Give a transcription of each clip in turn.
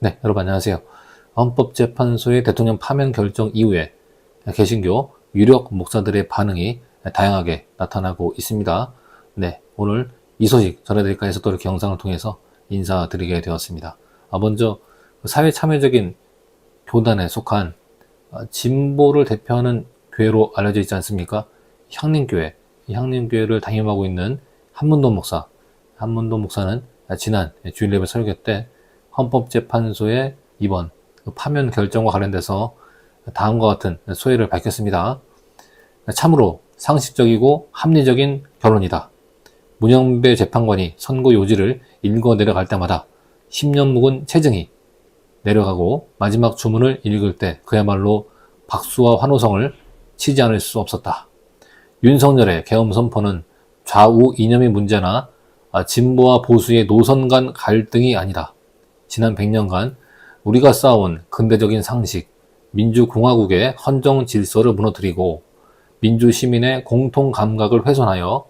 네, 여러분 안녕하세요. 헌법재판소의 대통령 파면 결정 이후에 개신교 유력 목사들의 반응이 다양하게 나타나고 있습니다. 네, 오늘 이 소식 전해드릴까 해서 또 이렇게 영상을 통해서 인사드리게 되었습니다. 먼저 사회 참여적인 교단에 속한 진보를 대표하는 교회로 알려져 있지 않습니까? 향림교회, 이 향림교회를 담임하고 있는 한문도 목사. 한문도 목사는 지난 주일 예배 설교 때 헌법재판소의 이번 파면 결정과 관련돼서 다음과 같은 소회를 밝혔습니다. 참으로 상식적이고 합리적인 결론이다. 문영배 재판관이 선고 요지를 읽어 내려갈 때마다 10년 묵은 체증이 내려가고 마지막 주문을 읽을 때 그야말로 박수와 환호성을 치지 않을 수 없었다. 윤석열의 계엄 선포는 좌우 이념의 문제나 진보와 보수의 노선 간 갈등이 아니다. 지난 100년간 우리가 쌓아온 근대적인 상식, 민주공화국의 헌정 질서를 무너뜨리고 민주시민의 공통 감각을 훼손하여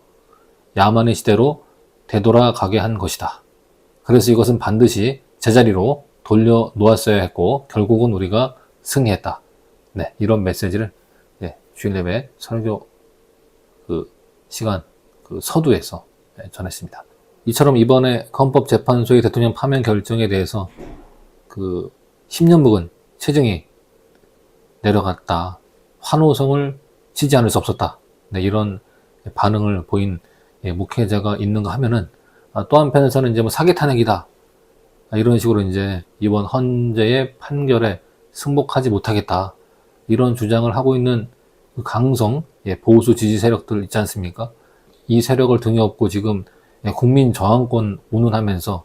야만의 시대로 되돌아가게 한 것이다. 그래서 이것은 반드시 제자리로 돌려놓았어야 했고 결국은 우리가 승리했다. 네, 이런 메시지를 주일 예배 설교 시간 서두에서 전했습니다. 이처럼 이번에 헌법재판소의 대통령 파면 결정에 대해서 10년 묵은 체증이 내려갔다. 환호성을 치지 않을 수 없었다. 네, 이런 반응을 보인 목회자가 있는가 하면은 또 한편에서는 이제 사기 탄핵이다. 이런 식으로 이제 이번 헌재의 판결에 승복하지 못하겠다. 이런 주장을 하고 있는 강성 보수 지지 세력들 있지 않습니까? 이 세력을 등에 업고 지금 국민 저항권 운운하면서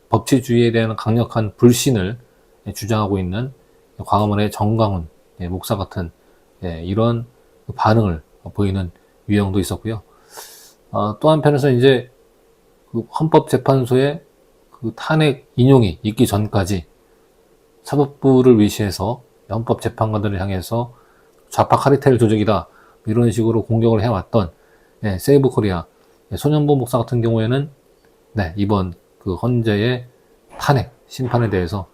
법치주의에 대한 강력한 불신을 주장하고 있는 광화문의 정광훈 목사 같은 이런 반응을 보이는 유형도 있었고요. 또 한편에서 이제 헌법재판소의 탄핵 인용이 있기 전까지 사법부를 위시해서 헌법재판관들을 향해서 좌파 카르텔 조직이다 이런 식으로 공격을 해왔던 세이브 코리아 손현보 목사 같은 경우에는 이번 헌재의 탄핵 심판에 대해서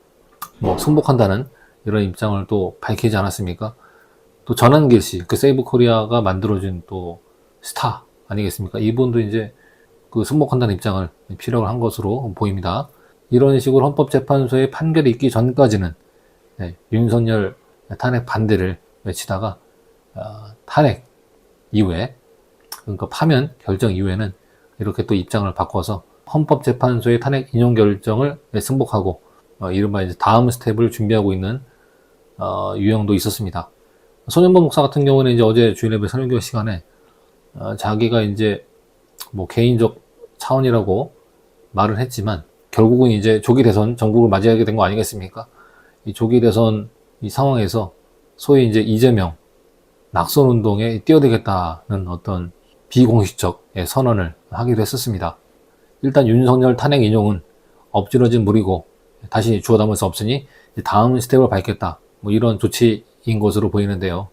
승복한다는 이런 입장을 또 밝히지 않았습니까? 또 전한길 씨, 세이브 코리아가 만들어준 또 스타 아니겠습니까? 이분도 이제 승복한다는 입장을 피력을 한 것으로 보입니다. 이런 식으로 헌법재판소의 판결이 있기 전까지는 윤석열 탄핵 반대를 외치다가 탄핵 이후에 그러니까 파면 결정 이후에는 이렇게 또 입장을 바꿔서 헌법재판소의 탄핵 인용 결정을 승복하고 이른바 이제 다음 스텝을 준비하고 있는 유형도 있었습니다. 손현보 목사 같은 경우는 이제 어제 주일 예배 설교 시간에 자기가 이제 개인적 차원이라고 말을 했지만 결국은 이제 조기 대선 전국을 맞이하게 된 거 아니겠습니까? 이 조기 대선 이 상황에서 소위 이제 이재명 낙선 운동에 뛰어들겠다는 어떤 비공식적 선언을 하기도 했었습니다. 일단 윤석열 탄핵 인용은 엎질러진 물이고 다시 주워 담을 수 없으니 다음 스텝을 밟겠다. 이런 조치인 것으로 보이는데요.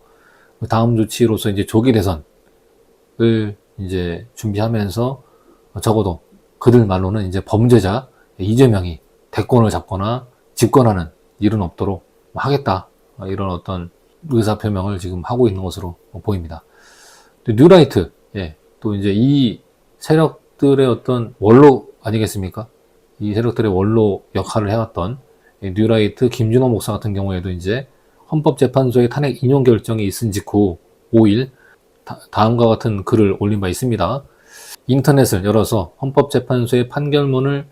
다음 조치로서 이제 조기 대선을 이제 준비하면서 적어도 그들 말로는 이제 범죄자 이재명이 대권을 잡거나 집권하는 일은 없도록 하겠다. 이런 어떤 의사표명을 지금 하고 있는 것으로 보입니다. 또 뉴라이트, 또 이제 이 세력들의 어떤 원로 아니겠습니까? 이 세력들의 원로 역할을 해왔던 뉴라이트 김준호 목사 같은 경우에도 이제 헌법재판소의 탄핵 인용 결정이 있은 직후 5일 다음과 같은 글을 올린 바 있습니다. 인터넷을 열어서 헌법재판소의 판결문을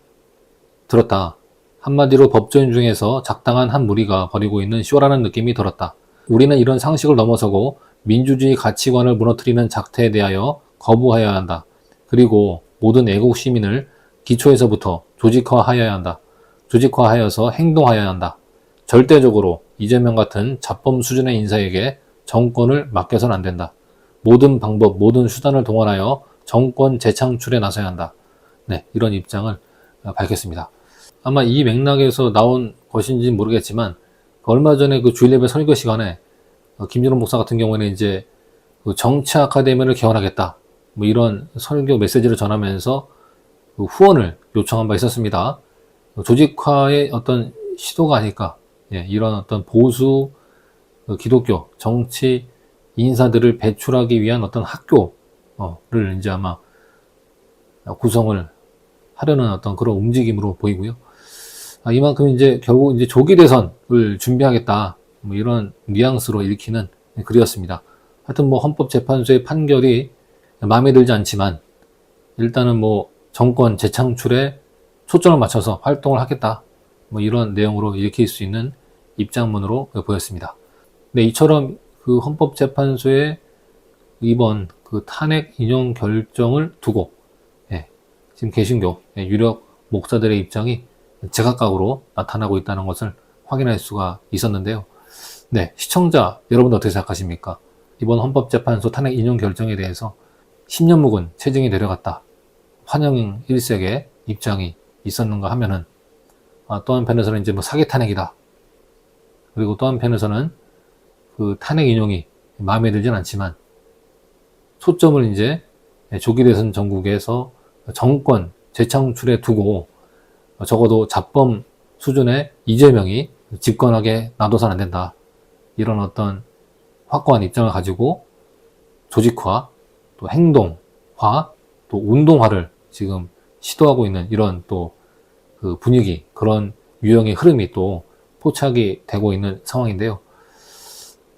들었다. 한마디로 법조인 중에서 작당한 한 무리가 벌이고 있는 쇼라는 느낌이 들었다. 우리는 이런 상식을 넘어서고 민주주의 가치관을 무너뜨리는 작태에 대하여 거부해야 한다. 그리고 모든 애국 시민을 기초에서부터 조직화하여야 한다. 조직화하여서 행동하여야 한다. 절대적으로 이재명 같은 자범 수준의 인사에게 정권을 맡겨서는 안 된다. 모든 방법, 모든 수단을 동원하여 정권 재창출에 나서야 한다. 이런 입장을 밝혔습니다. 아마 이 맥락에서 나온 것인지 모르겠지만 얼마 전에 주일 예배 설교 시간에 김준호 목사 같은 경우에는 이제 정치 아카데미를 개원하겠다. 이런 설교 메시지를 전하면서 후원을 요청한 바 있었습니다. 조직화의 어떤 시도가 아닐까. 예, 이런 어떤 보수 기독교 정치 인사들을 배출하기 위한 어떤 학교를 이제 아마 구성을 하려는 어떤 그런 움직임으로 보이고요. 이만큼 이제 결국 이제 조기 대선을 준비하겠다. 뭐 이런 뉘앙스로 읽히는 글이었습니다. 하여튼 뭐 헌법재판소의 판결이 마음에 들지 않지만 일단은 뭐 정권 재창출에 초점을 맞춰서 활동을 하겠다. 뭐 이런 내용으로 읽힐 수 있는 입장문으로 보였습니다. 네, 이처럼 그 헌법재판소의 이번 그 탄핵 인용 결정을 두고 지금 개신교 유력 목사들의 입장이 제각각으로 나타나고 있다는 것을 확인할 수가 있었는데요. 네, 시청자 여러분 어떻게 생각하십니까? 이번 헌법재판소 탄핵 인용 결정에 대해서 10년 묵은 체증이 내려갔다. 환영 일색의 입장이 있었는가 하면은 또 한편에서는 이제 뭐 사기 탄핵이다. 그리고 또 한편에서는 그 탄핵 인용이 마음에 들진 않지만 초점을 이제 조기 대선 전국에서 정권 재창출에 두고 적어도 자범 수준의 이재명이 집권하게 놔둬서는 안 된다. 이런 어떤 확고한 입장을 가지고 조직화, 또 행동화, 또 운동화를 지금 시도하고 있는 이런 또 그 분위기, 그런 유형의 흐름이 또 포착이 되고 있는 상황인데요.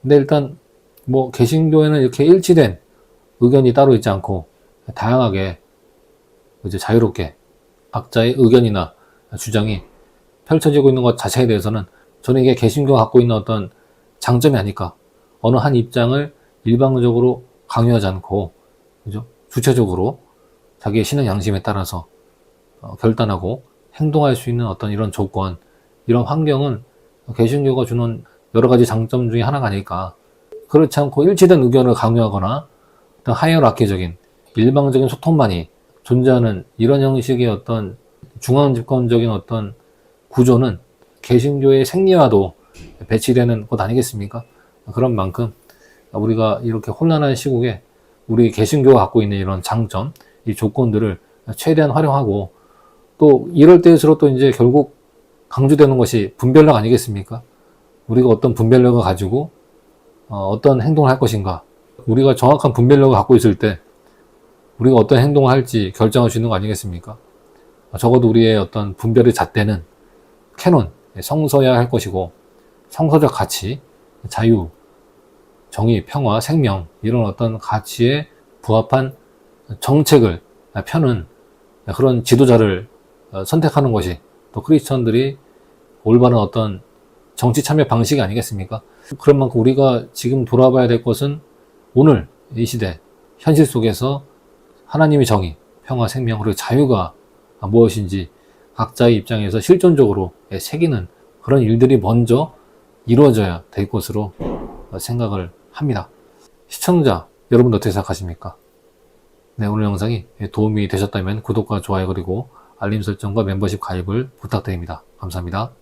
근데 일단 뭐 개신교에는 이렇게 일치된 의견이 따로 있지 않고 다양하게 이제 자유롭게 각자의 의견이나 주장이 펼쳐지고 있는 것 자체에 대해서는 저는 이게 개신교가 갖고 있는 어떤 장점이 아닐까. 어느 한 입장을 일방적으로 강요하지 않고, 그죠? 주체적으로 자기의 신앙 양심에 따라서 결단하고 행동할 수 있는 어떤 이런 조건, 이런 환경은 개신교가 주는 여러 가지 장점 중에 하나가 아닐까. 그렇지 않고 일치된 의견을 강요하거나 어떤 하이어라키적인 일방적인 소통만이 존재하는 이런 형식의 어떤 중앙집권적인 어떤 구조는 개신교의 생리와도 배치되는 것 아니겠습니까? 그런 만큼 우리가 이렇게 혼란한 시국에 우리 개신교가 갖고 있는 이런 장점, 이 조건들을 최대한 활용하고 또 이럴 때일수록 또 이제 결국 강조되는 것이 분별력 아니겠습니까? 우리가 어떤 분별력을 가지고 어떤 행동을 할 것인가. 우리가 정확한 분별력을 갖고 있을 때 우리가 어떤 행동을 할지 결정할 수 있는 거 아니겠습니까? 적어도 우리의 어떤 분별의 잣대는 캐논, 성서여야 할 것이고 성서적 가치, 자유, 정의, 평화, 생명 이런 어떤 가치에 부합한 정책을 펴는 그런 지도자를 선택하는 것이 또 크리스천들이 올바른 어떤 정치 참여 방식이 아니겠습니까? 그런 만큼 우리가 지금 돌아봐야 될 것은 오늘 이 시대 현실 속에서 하나님의 정의, 평화, 생명, 그리고 자유가 무엇인지 각자의 입장에서 실존적으로 새기는 그런 일들이 먼저 이루어져야 될 것으로 생각을 합니다. 시청자 여러분 어떻게 생각하십니까? 네, 오늘 영상이 도움이 되셨다면 구독과 좋아요 그리고 알림 설정과 멤버십 가입을 부탁드립니다. 감사합니다.